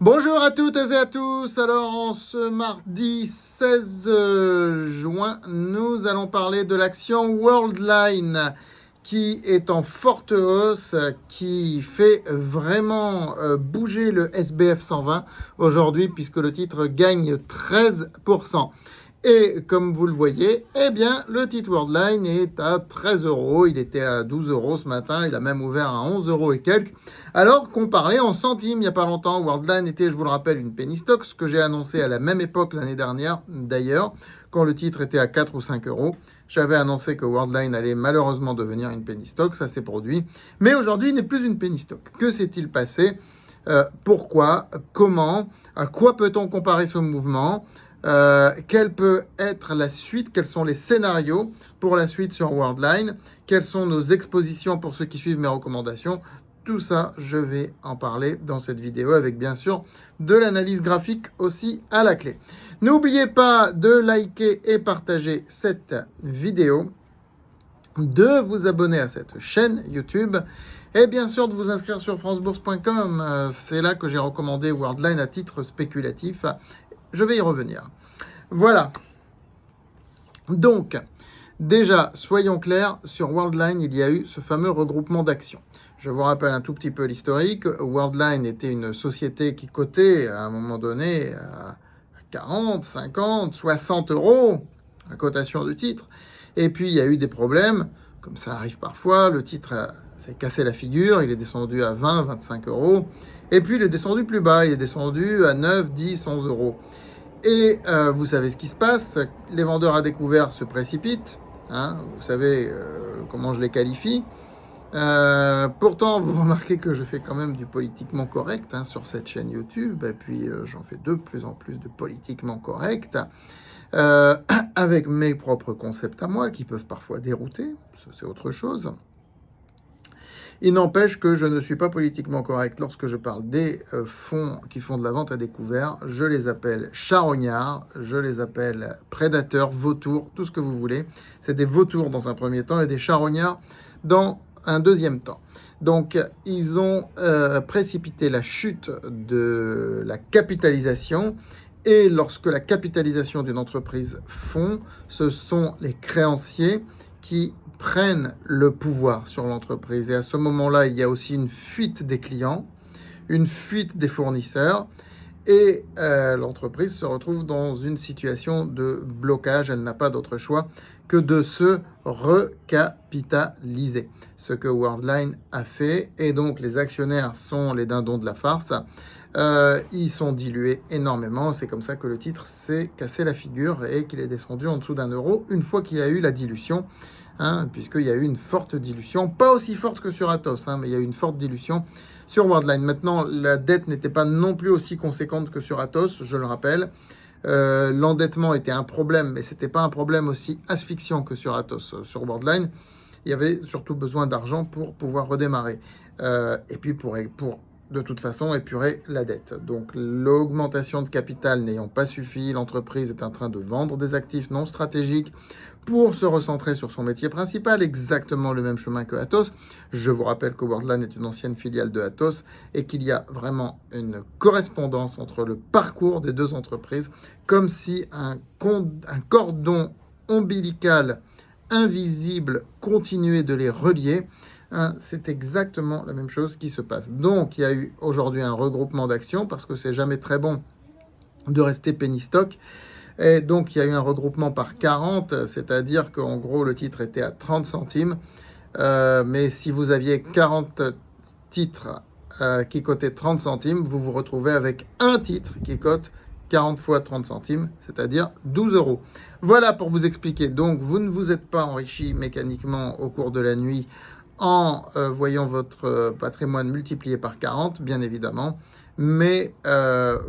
Bonjour à toutes et à tous. Alors, en ce mardi 16 juin, nous allons parler de l'action Worldline qui est en forte hausse, qui fait vraiment bouger le SBF 120 aujourd'hui puisque le titre gagne 13%. Et comme vous le voyez, eh bien, le titre Worldline est à 13 euros. Il était à 12 euros ce matin. Il a même ouvert à 11 euros et quelques. Alors qu'on parlait en centimes il n'y a pas longtemps. Worldline était, je vous le rappelle, une penny stock, ce que j'ai annoncé à la même époque l'année dernière, d'ailleurs, quand le titre était à 4 ou 5 euros. J'avais annoncé que Worldline allait malheureusement devenir une penny stock. Ça s'est produit. Mais aujourd'hui, il n'est plus une penny stock. Que s'est-il passé pourquoi, comment, à quoi peut-on comparer ce mouvement, quelle peut être la suite, quels sont les scénarios pour la suite sur Worldline, quelles sont nos expositions pour ceux qui suivent mes recommandations. Tout ça, je vais en parler dans cette vidéo avec bien sûr de l'analyse graphique aussi à la clé. N'oubliez pas de liker et partager cette vidéo, de vous abonner à cette chaîne YouTube et bien sûr de vous inscrire sur francebourse.com. C'est là que j'ai recommandé Worldline à titre spéculatif. Je vais y revenir. Voilà. Donc, déjà, soyons clairs, sur Worldline, il y a eu ce fameux regroupement d'actions. Je vous rappelle un tout petit peu l'historique. Worldline était une société qui cotait à un moment donné à 40, 50, 60 euros, la cotation du titre. Et puis, il y a eu des problèmes, comme ça arrive parfois. Le titre s'est cassé la figure, il est descendu à 20, 25 euros. Et puis, il est descendu plus bas, il est descendu à 9, 10, 11 euros. Et vous savez ce qui se passe, les vendeurs à découvert se précipitent, hein, vous savez comment je les qualifie. Pourtant, vous remarquez que je fais quand même du politiquement correct sur cette chaîne YouTube, et puis j'en fais de plus en plus de politiquement correct, avec mes propres concepts à moi, qui peuvent parfois dérouter, ça c'est autre chose. Il n'empêche que je ne suis pas politiquement correct lorsque je parle des fonds qui font de la vente à découvert. Je les appelle charognards, je les appelle prédateurs, vautours, tout ce que vous voulez. C'est des vautours dans un premier temps et des charognards dans un deuxième temps. Donc, ils ont précipité la chute de la capitalisation. Et lorsque la capitalisation d'une entreprise fond, ce sont les créanciers qui prennent le pouvoir sur l'entreprise. Et à ce moment-là, il y a aussi une fuite des clients, une fuite des fournisseurs, et l'entreprise se retrouve dans une situation de blocage. Elle n'a pas d'autre choix que de se recapitaliser. Ce que Worldline a fait, et donc les actionnaires sont les dindons de la farce. Ils sont dilués énormément. C'est comme ça que le titre s'est cassé la figure et qu'il est descendu en dessous d'1 euro une fois qu'il y a eu la dilution. Puisqu'il y a eu une forte dilution, pas aussi forte que sur Atos, mais il y a eu une forte dilution sur Worldline. Maintenant, la dette n'était pas non plus aussi conséquente que sur Atos, je le rappelle. L'endettement était un problème, mais ce n'était pas un problème aussi asphyxiant que sur Atos. Sur Worldline, il y avait surtout besoin d'argent pour pouvoir redémarrer. Et puis pour de toute façon épurer la dette. Donc l'augmentation de capital n'ayant pas suffi, l'entreprise est en train de vendre des actifs non stratégiques pour se recentrer sur son métier principal, exactement le même chemin que Atos. Je vous rappelle que Worldline est une ancienne filiale de Atos et qu'il y a vraiment une correspondance entre le parcours des deux entreprises, comme si un cordon ombilical invisible continuait de les relier. C'est exactement la même chose qui se passe. Donc, il y a eu aujourd'hui un regroupement d'actions parce que c'est jamais très bon de rester penny stock. Et donc, il y a eu un regroupement par 40, c'est-à-dire qu'en gros, le titre était à 30 centimes. Mais si vous aviez 40 titres qui cotaient 30 centimes, vous vous retrouvez avec un titre qui cote 40 fois 30 centimes, c'est-à-dire 12 euros. Voilà pour vous expliquer. Donc, vous ne vous êtes pas enrichi mécaniquement au cours de la nuit en voyant votre patrimoine multiplié par 40, bien évidemment, mais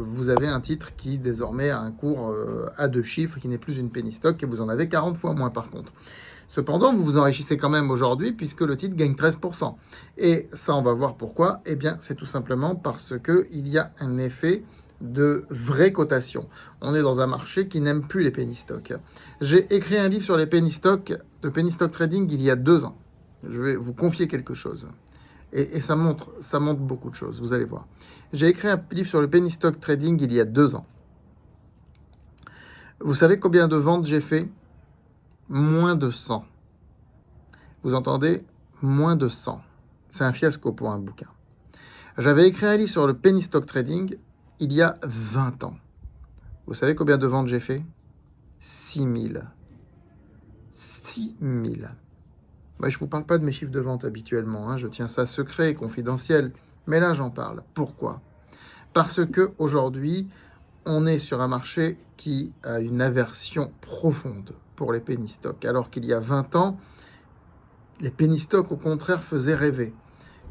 vous avez un titre qui désormais a un cours à 2 chiffres, qui n'est plus une penny stock, et vous en avez 40 fois moins par contre. Cependant, vous vous enrichissez quand même aujourd'hui, puisque le titre gagne 13%. Et ça, on va voir pourquoi. Eh bien, c'est tout simplement parce qu'il y a un effet de vraie cotation. On est dans un marché qui n'aime plus les penny stocks. J'ai écrit un livre sur les penny stocks, le penny stock trading, il y a 2 ans. Je vais vous confier quelque chose. Et ça montre beaucoup de choses, vous allez voir. J'ai écrit un livre sur le penny stock trading il y a 2 ans. Vous savez combien de ventes j'ai fait? Moins de 100. Vous entendez? Moins de 100. C'est un fiasco pour un bouquin. J'avais écrit un livre sur le penny stock trading il y a 20 ans. Vous savez combien de ventes j'ai fait? 6000. 6000. Je ne vous parle pas de mes chiffres de vente habituellement, je tiens ça secret et confidentiel, mais là j'en parle. Pourquoi? Parce qu'aujourd'hui, on est sur un marché qui a une aversion profonde pour les penny stocks, alors qu'il y a 20 ans, les penny stocks au contraire faisaient rêver.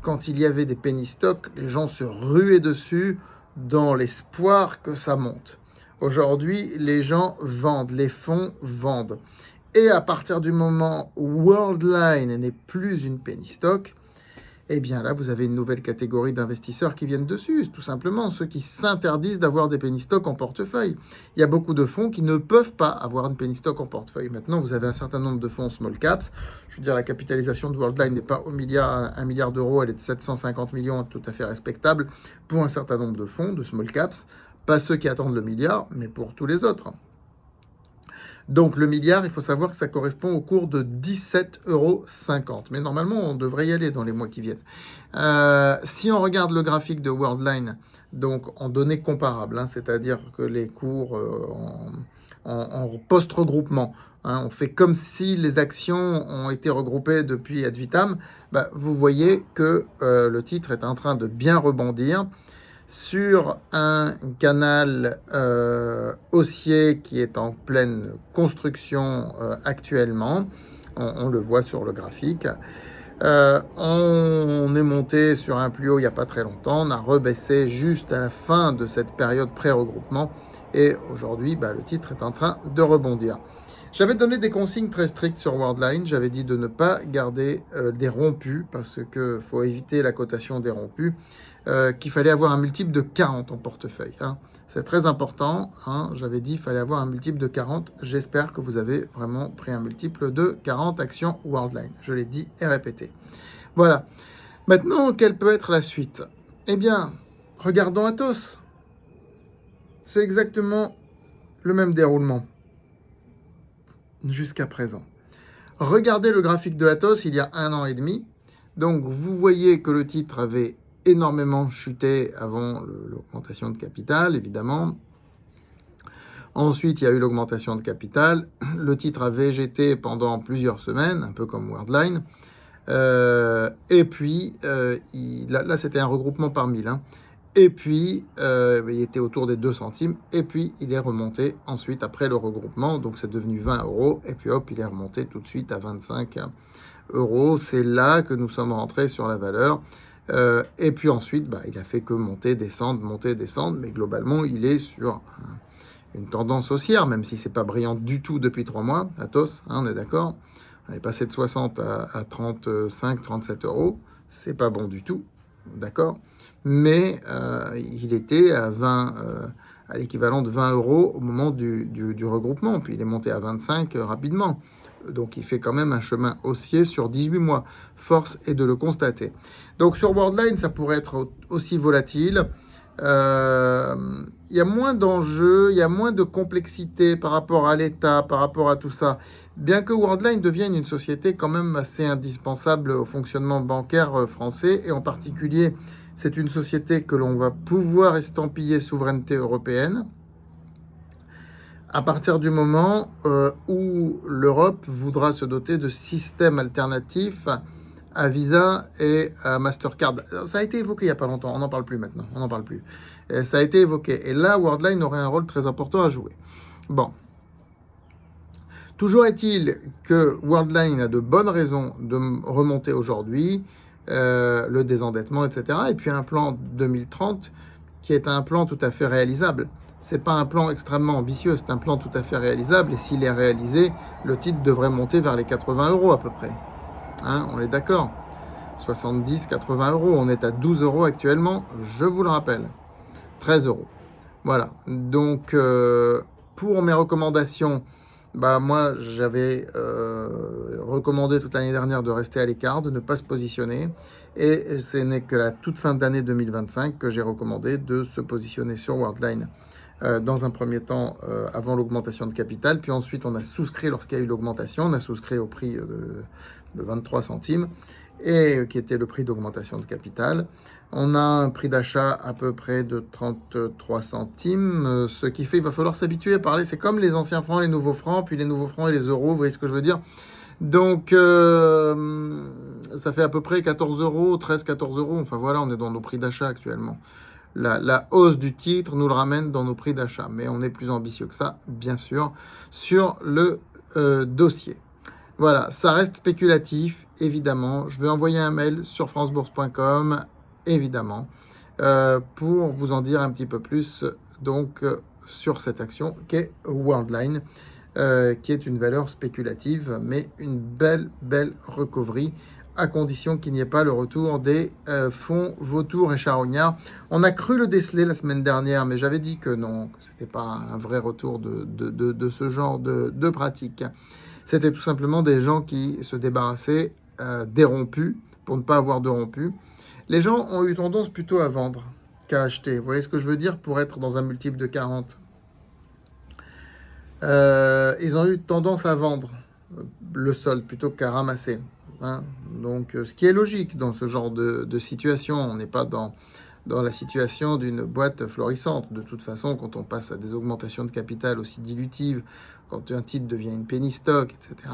Quand il y avait des penny stocks, les gens se ruaient dessus dans l'espoir que ça monte. Aujourd'hui, les gens vendent, les fonds vendent. Et à partir du moment où Worldline n'est plus une penny stock, eh bien là, vous avez une nouvelle catégorie d'investisseurs qui viennent dessus, tout simplement, ceux qui s'interdisent d'avoir des penny stocks en portefeuille. Il y a beaucoup de fonds qui ne peuvent pas avoir une penny stock en portefeuille. Maintenant, vous avez un certain nombre de fonds small caps. Je veux dire, la capitalisation de Worldline n'est pas 1 milliard d'euros, elle est de 750 millions, tout à fait respectable pour un certain nombre de fonds, de small caps. Pas ceux qui attendent le milliard, mais pour tous les autres. Donc le milliard, il faut savoir que ça correspond au cours de 17,50 €. Mais normalement, on devrait y aller dans les mois qui viennent. Si on regarde le graphique de Worldline, donc en données comparables, c'est-à-dire que les cours en post-regroupement, on fait comme si les actions ont été regroupées depuis ad vitam, vous voyez que le titre est en train de bien rebondir sur un canal haussier qui est en pleine construction actuellement. On le voit sur le graphique. On est monté sur un plus haut il n'y a pas très longtemps. On a rebaissé juste à la fin de cette période pré-regroupement. Et aujourd'hui, le titre est en train de rebondir. J'avais donné des consignes très strictes sur Worldline. J'avais dit de ne pas garder des rompus parce qu'il faut éviter la cotation des rompus. Qu'il fallait avoir un multiple de 40 en portefeuille. C'est très important. J'avais dit qu'il fallait avoir un multiple de 40. J'espère que vous avez vraiment pris un multiple de 40 actions Worldline. Je l'ai dit et répété. Voilà. Maintenant, quelle peut être la suite? Eh bien, regardons Atos. C'est exactement le même déroulement jusqu'à présent. Regardez le graphique de Atos il y a 1 an et demi. Donc, vous voyez que le titre avait énormément chuté avant l'augmentation de capital, évidemment. Ensuite, il y a eu l'augmentation de capital. Le titre a végété pendant plusieurs semaines, un peu comme Worldline. Et puis, là, c'était un regroupement par 1000. Et puis, il était autour des 2 centimes. Et puis, il est remonté ensuite après le regroupement. Donc, c'est devenu 20 €. Et puis, hop, il est remonté tout de suite à 25 €. C'est là que nous sommes rentrés sur la valeur. Et puis ensuite, il a fait que monter, descendre. Mais globalement, il est sur une tendance haussière, même si c'est pas brillant du tout depuis 3 mois. Atos, on est d'accord. On est passé de 60 à 35, 37 €. C'est pas bon du tout, d'accord. Mais il était à 20, à l'équivalent de 20 € au moment du regroupement. Puis il est monté à 25 rapidement. Donc, il fait quand même un chemin haussier sur 18 mois. Force est de le constater. Donc, sur Worldline, ça pourrait être aussi volatile. Il y a moins d'enjeux, il y a moins de complexité par rapport à l'État, par rapport à tout ça. Bien que Worldline devienne une société quand même assez indispensable au fonctionnement bancaire français, et en particulier, c'est une société que l'on va pouvoir estampiller souveraineté européenne. À partir du moment où l'Europe voudra se doter de systèmes alternatifs à Visa et à Mastercard. Ça a été évoqué il n'y a pas longtemps, on n'en parle plus maintenant, on n'en parle plus. Ça a été évoqué, et là, Worldline aurait un rôle très important à jouer. Bon. Toujours est-il que Worldline a de bonnes raisons de remonter aujourd'hui, le désendettement, etc. Et puis un plan 2030 qui est un plan tout à fait réalisable. C'est pas un plan extrêmement ambitieux, c'est un plan tout à fait réalisable. Et s'il est réalisé, le titre devrait monter vers les 80 € à peu près. On est d'accord. 70, 80 €. On est à 12 € actuellement, je vous le rappelle. 13 €. Voilà. Donc, pour mes recommandations, moi, j'avais recommandé toute l'année dernière de rester à l'écart, de ne pas se positionner. Et ce n'est que la toute fin d'année 2025 que j'ai recommandé de se positionner sur Worldline dans un premier temps avant l'augmentation de capital. Puis ensuite, on a souscrit lorsqu'il y a eu l'augmentation. On a souscrit au prix de 23 centimes et qui était le prix d'augmentation de capital. On a un prix d'achat à peu près de 33 centimes, ce qui fait qu'il va falloir s'habituer à parler. C'est comme les anciens francs, les nouveaux francs, puis les nouveaux francs et les euros, vous voyez ce que je veux dire? Donc, ça fait à peu près 14 euros, 13-14 euros. Enfin voilà, on est dans nos prix d'achat actuellement. La hausse du titre nous le ramène dans nos prix d'achat. Mais on est plus ambitieux que ça, bien sûr, sur le dossier. Voilà, ça reste spéculatif, évidemment. Je vais envoyer un mail sur francebourse.com, évidemment, pour vous en dire un petit peu plus donc, sur cette action qu'est Worldline, qui est une valeur spéculative, mais une belle recovery, à condition qu'il n'y ait pas le retour des fonds vautours et charognards. On a cru le déceler la semaine dernière, mais j'avais dit que non, que ce n'était pas un vrai retour de ce genre de pratique. C'était tout simplement des gens qui se débarrassaient des rompus pour ne pas avoir de rompus. Les gens ont eu tendance plutôt à vendre qu'à acheter. Vous voyez ce que je veux dire? Pour être dans un multiple de 40. Ils ont eu tendance à vendre le solde plutôt qu'à ramasser. Hein. Donc, ce qui est logique dans ce genre de situation. On n'est pas dans la situation d'une boîte florissante. De toute façon, quand on passe à des augmentations de capital aussi dilutives, quand un titre devient une penny stock, etc.,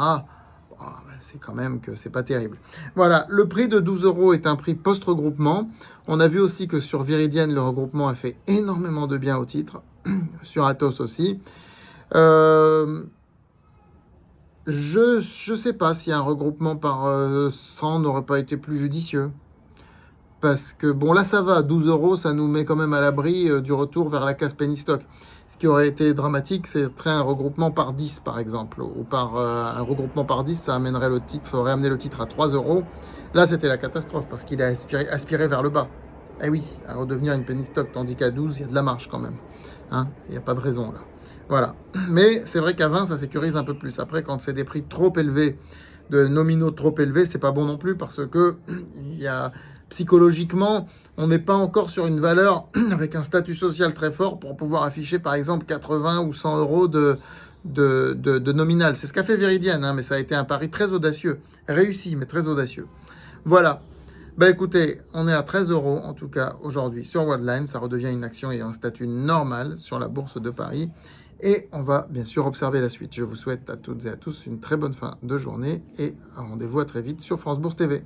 c'est quand même que c'est pas terrible. Voilà, le prix de 12 euros est un prix post-regroupement. On a vu aussi que sur Viridienne, le regroupement a fait énormément de bien au titre. Sur Atos aussi. Je sais pas si un regroupement par 100 n'aurait pas été plus judicieux. Parce que, bon, là, ça va. 12 euros, ça nous met quand même à l'abri du retour vers la case penny stock. Ce qui aurait été dramatique, c'est un regroupement par 10, par exemple. Ou par un regroupement par 10, ça amènerait le titre, ça aurait amené le titre à 3 euros. Là, c'était la catastrophe parce qu'il a aspiré vers le bas. Eh oui, à redevenir une penny stock, tandis qu'à 12, il y a de la marge quand même. Hein, il n'y a pas de raison, là. Voilà. Mais c'est vrai qu'à 20, ça sécurise un peu plus. Après, quand c'est des prix trop élevés, de nominaux trop élevés, c'est pas bon non plus parce que il y a... Psychologiquement, on n'est pas encore sur une valeur avec un statut social très fort pour pouvoir afficher, par exemple, 80 ou 100 euros de nominal. C'est ce qu'a fait Viridienne, hein, mais ça a été un pari très audacieux. Réussi, mais très audacieux. Voilà. Ben écoutez, on est à 13 euros, en tout cas, aujourd'hui, sur Worldline. Ça redevient une action ayant un statut normal sur la bourse de Paris. Et on va bien sûr observer la suite. Je vous souhaite à toutes et à tous une très bonne fin de journée et rendez-vous à très vite sur France Bourse TV.